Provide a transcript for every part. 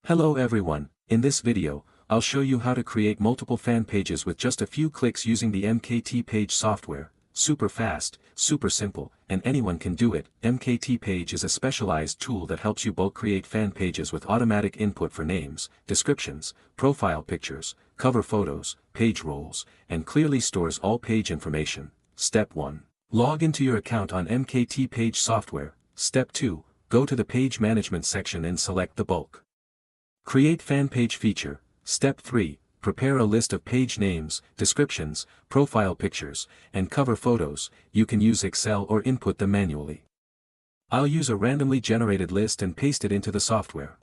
Hello everyone, in this video, I'll show you how to create multiple fan pages with just a few clicks using the MKT Page software. Super fast, super simple, and anyone can do it. MKT Page is a specialized tool that helps you bulk create fan pages with automatic input for names, descriptions, profile pictures, cover photos, page roles, and clearly stores all page information. Step 1. Log into your account on MKT Page software. Step 2. Go to the Page Management section and select the bulk. Create fan page feature. Step 3. Prepare a list of page names, descriptions, profile pictures, and cover photos. You can use Excel or input them manually. I'll use a randomly generated list and paste it into the software.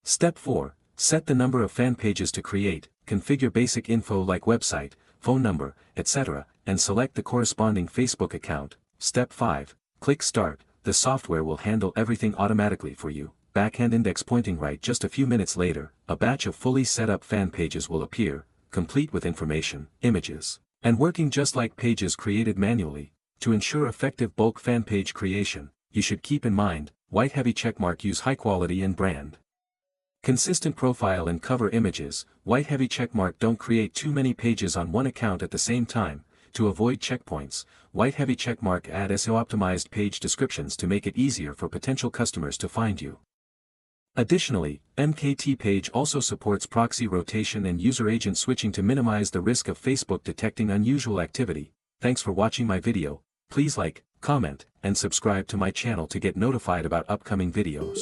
Step 4. Set the number of fan pages to create, configure basic info like website, phone number, etc., and select the corresponding Facebook account. Step 5. Click Start. The software will handle everything automatically for you. Backhand index pointing right. Just a few minutes later, a batch of fully set up fan pages will appear, complete with information, images, and working just like pages created manually. To ensure effective bulk fan page creation, you should keep in mind, white heavy checkmark. Use high quality and brand consistent profile and cover images. White heavy checkmark. Don't create too many pages on one account at the same time. To avoid checkpoints, white heavy checkmark. Add SEO optimized page descriptions to make it easier for potential customers to find you. Additionally, MKT Page also supports proxy rotation and user agent switching to minimize the risk of Facebook detecting unusual activity. Thanks for watching my video. Please like, comment, and subscribe to my channel to get notified about upcoming videos.